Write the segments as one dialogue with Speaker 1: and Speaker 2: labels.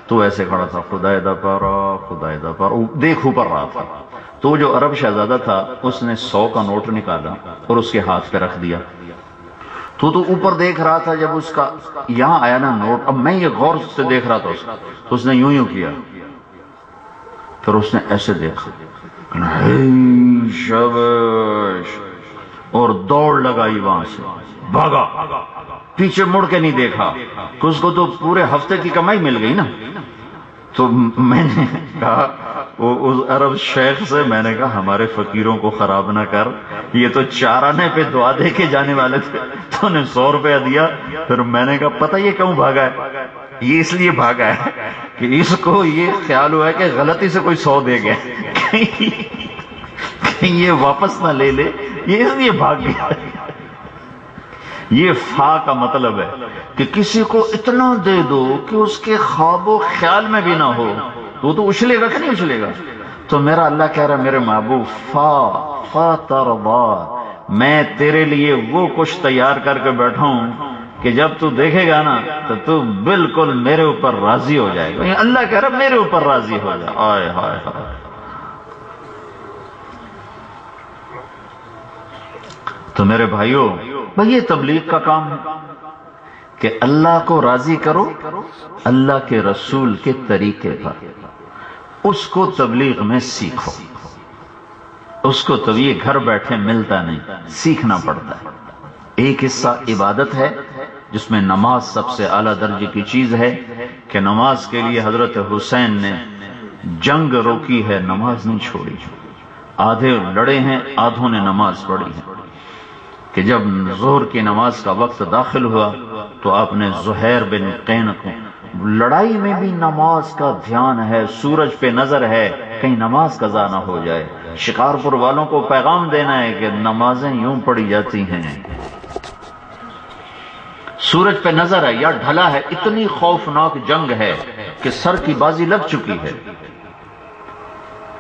Speaker 1: تو ایسے کھڑا تھا، خدائے دا پارا خدائے دا پارا، دیکھ اوپر رہا تھا۔ تو جو عرب شہزادہ تھا اس نے 100 کا نوٹ نکالا اور اس کے ہاتھ پہ رکھ دیا۔ تو اوپر دیکھ رہا تھا، جب اس کا یہاں آیا نا نوٹ، اب میں یہ غور سے دیکھ رہا تھا اس کا، تو اس نے یوں کیا، پھر اس نے ایسے دیکھا، شاباش، اور دوڑ لگائی، وہاں سے بھاگا، پیچھے مڑ کے نہیں دیکھا کہ اس کو تو پورے ہفتے کی کمائی مل گئی نا۔ تو میں نے کہا اس عرب شیخ سے، میں نے کہا ہمارے فقیروں کو خراب نہ کر، یہ تو 4 آنے پہ دعا دے کے جانے والے تھے، تو نے 100 روپیہ دیا۔ پھر میں نے کہا پتہ یہ کیوں بھاگا ہے؟ یہ اس لیے بھاگا ہے کہ اس کو یہ خیال ہوا ہے کہ غلطی سے کوئی 100 دے گیا، کہیں یہ واپس نہ لے لے، یہ اس لیے بھاگ گیا۔ یہ فا کا مطلب ہے کہ کسی کو اتنا دے دو کہ اس کے خواب و خیال میں بھی نہ ہو، وہ تو اچھلے گا کہ نہیں اچھلے گا۔ تو میرا اللہ کہہ رہا میرے محبوب، فا ترضا، میں تیرے لیے وہ کچھ تیار کر کے بیٹھا ہوں کہ جب تو دیکھے گا نا تو بالکل میرے اوپر راضی ہو جائے گا۔ اللہ کہہ رہا میرے اوپر راضی ہو جائے۔ آئے ہائے ہائے، تو میرے بھائیوں، بھئی یہ تبلیغ کا کام ہے کہ اللہ کو راضی کرو اللہ کے رسول کے طریقے پر، اس کو تبلیغ میں سیکھو۔ اس کو تو یہ گھر بیٹھے ملتا نہیں، سیکھنا پڑتا ہے۔ ایک حصہ عبادت ہے جس میں نماز سب سے اعلیٰ درجے کی چیز ہے، کہ نماز کے لیے حضرت حسین نے جنگ روکی ہے، نماز نہیں چھوڑی۔ آدھے لڑے ہیں، آدھوں نے نماز پڑھی ہے، کہ جب ظہر کی نماز کا وقت داخل ہوا تو آپ نے زہیر بن قین کو، لڑائی میں بھی نماز کا دھیان ہے، سورج پہ نظر ہے کہیں نماز قضا نہ ہو جائے۔ شکارپور والوں کو پیغام دینا ہے کہ نمازیں یوں پڑھی جاتی ہیں، سورج پہ نظر ہے یا ڈھلا ہے، اتنی خوفناک جنگ ہے کہ سر کی بازی لگ چکی ہے،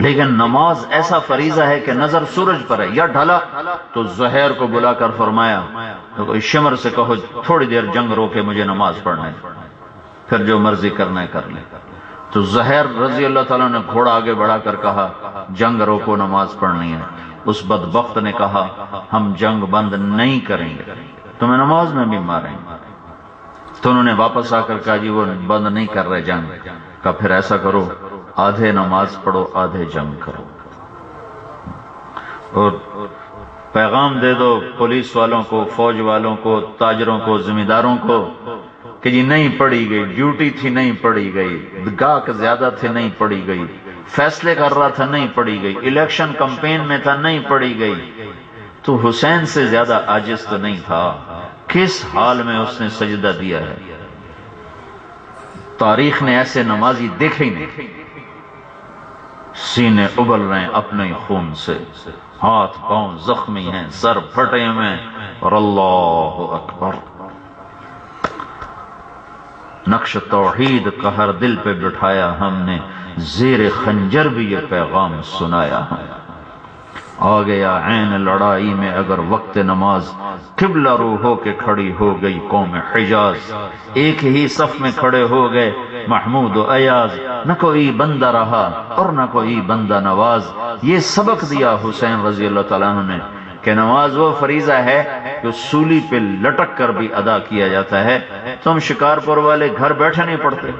Speaker 1: لیکن نماز ایسا فریضہ ہے کہ نظر سورج پر ہے یا ڈھلا۔ تو زہیر کو بلا کر فرمایا تو شمر سے کہو تھوڑی دیر جنگ روکے، مجھے نماز پڑھنا ہے، پھر جو مرضی کرنا ہے کر لیں۔ تو زہیر رضی اللہ تعالیٰ نے گھوڑا آگے بڑھا کر کہا جنگ روکو، نماز پڑھنی ہے۔ اس بدبخت نے کہا ہم جنگ بند نہیں کریں گے، تمہیں نماز میں بھی ماریں گے۔ تو انہوں نے واپس آ کر کہا جی وہ بند نہیں کر رہے جنگ، کہا پھر ایسا کرو آدھے نماز پڑھو آدھے جنگ کرو، اور پیغام دے دو پولیس والوں کو، فوج والوں کو، تاجروں کو، زمینداروں کو کہ جی نہیں پڑھی گئی، ڈیوٹی تھی نہیں پڑھی گئی، گاہک زیادہ تھے نہیں پڑھی گئی، فیصلے کر رہا تھا نہیں پڑھی گئی، الیکشن کمپین میں تھا نہیں پڑھی گئی۔ تو حسین سے زیادہ عاجز تو نہیں تھا، کس حال میں اس نے سجدہ دیا ہے، تاریخ نے ایسے نمازی دیکھے ہی نہیں، سینے ابل رہے ہیں اپنے خون سے، ہاتھ پاؤں زخمی ہیں، سر پھٹے ہوئے ہیں، اور اللہ اکبر، نقش توحید کا ہر دل پہ بٹھایا ہم نے، زیر خنجر بھی یہ پیغام سنایا ہے۔ آ گیا عین لڑائی میں اگر وقت نماز، قبلہ رو ہو کے کھڑی ہو گئی قوم حجاز، ایک ہی صف میں کھڑے ہو گئے محمود و ایاز، نہ کوئی بندہ رہا اور نہ کوئی بندہ نواز۔ یہ سبق دیا حسین رضی اللہ تعالیٰ عنہ نے کہ نماز وہ فریضہ ہے جو سولی پہ لٹک کر بھی ادا کیا جاتا ہے۔ تم شکارپور والے گھر بیٹھے نہیں پڑھتے۔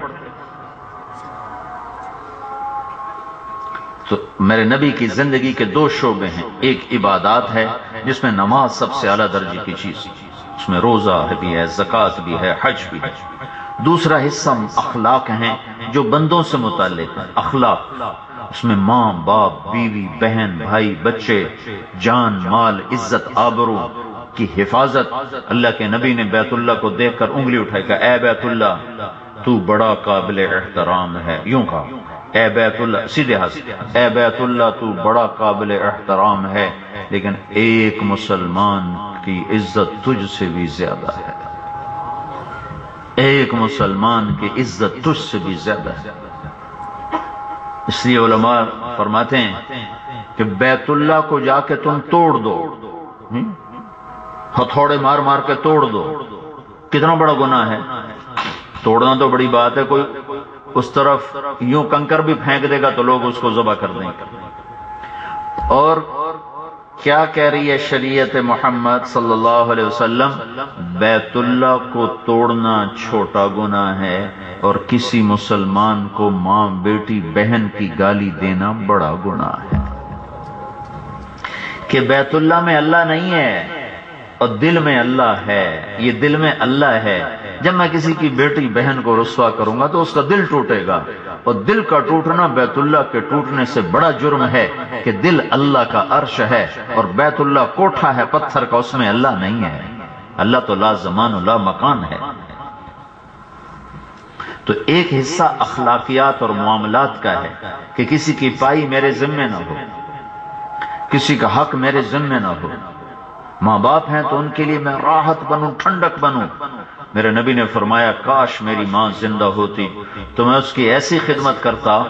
Speaker 1: تو میرے نبی کی زندگی کے 2 شعبے ہیں، ایک عبادات ہے جس میں نماز سب سے اعلیٰ درجے کی چیز، اس میں روزہ بھی ہے، زکوٰۃ بھی ہے، حج بھی ہے۔ دوسرا حصہ اخلاق ہیں جو بندوں سے متعلق ہیں، اخلاق، اس میں ماں باپ، بیوی، بہن، بھائی، بچے، جان مال، عزت آبرو کی حفاظت۔ اللہ کے نبی نے بیت اللہ کو دیکھ کر انگلی اٹھائی کہ اے بیت اللہ تو بڑا قابل احترام ہے، یوں کہا اے بیت اللہ، سیدھے ہاتھ، اے بیت اللہ تو بڑا قابل احترام ہے، لیکن ایک مسلمان کی عزت تجھ سے بھی زیادہ ہے، ایک مسلمان کی عزت تجھ سے بھی زیادہ ہے۔ اس لیے علماء فرماتے ہیں کہ بیت اللہ کو جا کے تم توڑ دو، ہتھوڑے مار مار کے توڑ دو، کتنا بڑا گناہ ہے۔ توڑنا تو بڑی بات ہے، کوئی اس طرف یوں کنکر بھی پھینک دے گا تو لوگ اس کو ذبح کر دیں گے۔ اور کیا کہہ رہی ہے شریعت محمد صلی اللہ علیہ وسلم؟ بیت اللہ کو توڑنا چھوٹا گناہ ہے اور کسی مسلمان کو ماں، بیٹی، بہن کی گالی دینا بڑا گناہ ہے۔ کہ بیت اللہ میں اللہ نہیں ہے اور دل میں اللہ ہے، یہ دل میں اللہ ہے۔ جب میں کسی کی بیٹی بہن کو رسوا کروں گا تو اس کا دل ٹوٹے گا، اور دل کا ٹوٹنا بیت اللہ کے ٹوٹنے سے بڑا جرم ہے کہ دل اللہ کا عرش ہے اور بیت اللہ کوٹھا ہے پتھر کا، اس میں اللہ نہیں ہے۔ اللہ تو لا زمان و لا مکان ہے۔ تو ایک حصہ اخلاقیات اور معاملات کا ہے کہ کسی کی پائی میرے ذمہ نہ ہو، کسی کا حق میرے ذمہ نہ ہو۔ ماں باپ ہیں تو ان کے لیے میں راحت بنوں، ٹھنڈک بنوں۔ میرے نبی نے فرمایا کاش میری ماں زندہ ہوتی تو میں اس کی ایسی خدمت کرتا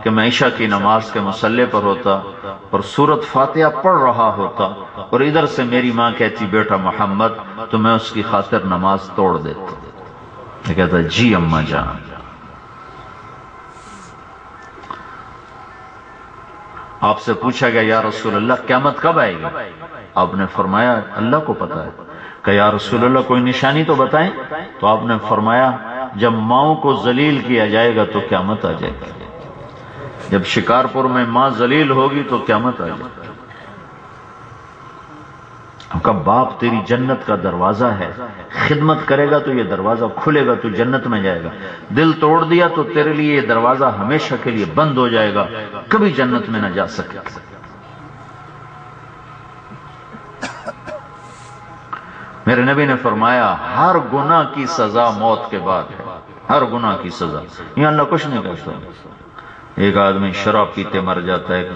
Speaker 1: کہ میں عشاء کی نماز کے مصلی پر ہوتا اور سورۃ فاتحہ پڑھ رہا ہوتا اور ادھر سے میری ماں کہتی بیٹا محمد، تو میں اس کی خاطر نماز توڑ دیتا۔ میں کہتا جی اماں جان۔ آپ سے پوچھا گیا یا رسول اللہ قیامت کب آئے گی؟ آپ نے فرمایا اللہ کو پتا ہے۔ کہ یا رسول اللہ کوئی نشانی تو بتائیں؟ تو آپ نے فرمایا جب ماؤں کو ذلیل کیا جائے گا تو قیامت آ جائے گی۔ جب شکارپور میں ماں ذلیل ہوگی تو قیامت آ جائے گی۔ آپ کا باپ تیری جنت کا دروازہ ہے، خدمت کرے گا تو یہ دروازہ کھلے گا، تو جنت میں جائے گا۔ دل توڑ دیا تو تیرے لیے یہ دروازہ ہمیشہ کے لیے بند ہو جائے گا، کبھی جنت میں نہ جا سکے۔ میرے نبی نے فرمایا ہر گناہ کی سزا موت کے بعد ہے، ہر گناہ کی سزا۔ یہ اللہ کچھ نہیں کہتا۔ ایک آدمی شراب پیتے مر جاتا ہے،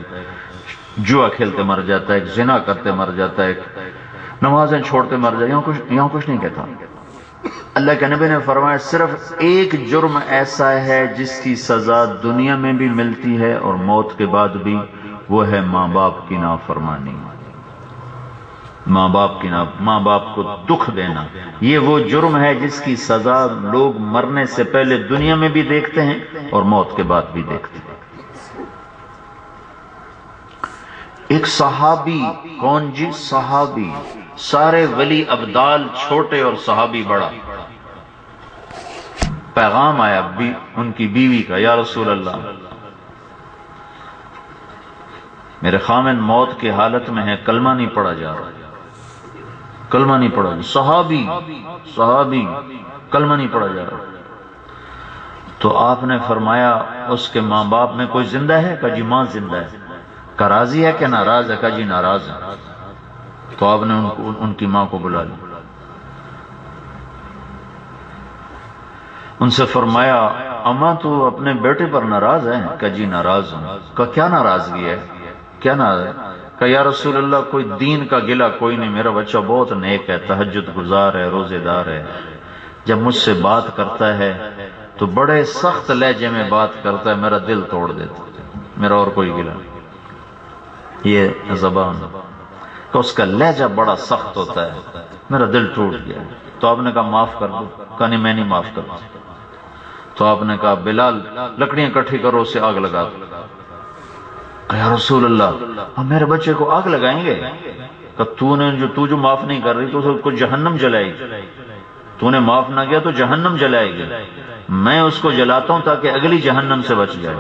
Speaker 1: جوا کھیلتے مر جاتا ہے، زنا کرتے مر جاتا ہے، نمازیں چھوڑتے مر جاتا ہے، یہاں کچھ نہیں کہتا۔ اللہ کے نبی نے فرمایا صرف ایک جرم ایسا ہے جس کی سزا دنیا میں بھی ملتی ہے اور موت کے بعد بھی، وہ ہے ماں باپ کی نافرمانی، ماں باپ کو دکھ دینا۔ یہ وہ جرم ہے جس کی سزا لوگ مرنے سے پہلے دنیا میں بھی دیکھتے ہیں اور موت کے بعد بھی دیکھتے ہیں۔ ایک صحابی، کون جی؟ صحابی، سارے ولی ابدال چھوٹے اور صحابی بڑا، پیغام آیا ان کی بیوی کا، یا رسول اللہ میرے خامن موت کی حالت میں ہے، کلمہ نہیں پڑھا جا رہا، کلمہ نہیں پڑھا جا رہا، صحابی کلمہ نہیں پڑھا جا رہا۔ تو آپ نے فرمایا اس کے ماں باپ میں کوئی زندہ ہے؟ کہا جی ماں زندہ ہے۔ کہا راضی ہے کہ ناراض ہے؟ کہا جی ناراض ہے۔ تو آپ نے ان کی ماں کو بلا لیا، ان سے فرمایا اماں تو اپنے بیٹے پر ناراض ہے؟ کہا جی ناراض ہوں۔ کہا کیا ناراضگی ہے؟ کیا ناراض ہے؟ کہ یا رسول اللہ کوئی دین کا گلہ کوئی نہیں، میرا بچہ بہت نیک ہے، تہجد گزار ہے، روزے دار ہے، جب مجھ سے بات کرتا ہے تو بڑے سخت لہجے میں بات کرتا ہے، میرا دل توڑ دیتا ہے، میرا اور کوئی گلہ نہیں۔ یہ زبان کہ اس کا لہجہ بڑا سخت ہوتا ہے، میرا دل ٹوٹ گیا۔ تو آپ نے کہا معاف کر دو؟ کہا نہیں میں نہیں معاف کرتا۔ تو آپ نے کہا بلال لکڑیاں اکٹھی کرو، اسے آگ لگا دو۔ یا رسول اللہ ہم میرے بچے کو آگ لگائیں گے؟ کہ تو جو معاف نہیں کر رہی تو اس کو جہنم جلائے گی، تو نے معاف نہ کیا تو جہنم جلائے گی، میں اس کو جلاتا ہوں تاکہ اگلی جہنم سے بچ جائے۔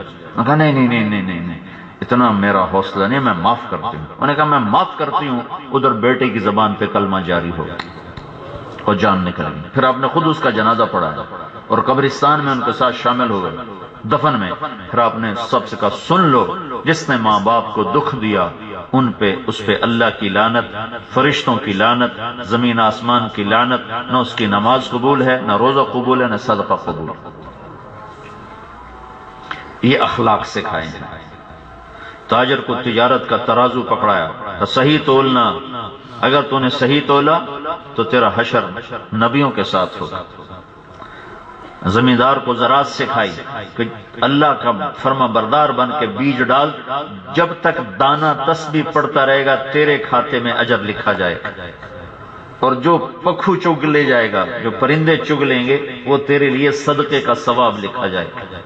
Speaker 1: کہا نہیں اتنا میرا حوصلہ نہیں، میں معاف کرتی ہوں۔ انہوں نے کہا میں معاف کرتی ہوں، ادھر بیٹے کی زبان پہ کلمہ جاری ہو اور جان نکل گئی۔ پھر آپ نے خود اس کا جنازہ پڑھا اور قبرستان میں ان کے ساتھ شامل ہو گئے دفن میں۔ پھر آپ نے سب سے کہا سن لو، جس نے ماں باپ کو دکھ دیا اس پہ اللہ کی لعنت، فرشتوں کی لعنت، زمین آسمان کی لعنت، نہ اس کی نماز قبول ہے، نہ روزہ قبول ہے، نہ صدقہ قبول ہے۔ یہ اخلاق سکھائے ہیں۔ تاجر کو تجارت کا ترازو پکڑایا تو صحیح تولنا، اگر تو نے صحیح تولا تو تیرا حشر نبیوں کے ساتھ ہوگا۔ زمیندار کو زراعت سکھائی کہ اللہ کا فرما بردار بن کے بیج ڈال، جب تک دانہ تسبیح پڑتا رہے گا تیرے کھاتے میں اجر لکھا جائے گا، اور جو پکھو چگ لے جائے گا، جو پرندے چگ لیں گے، وہ تیرے لیے صدقے کا ثواب لکھا جائے گا۔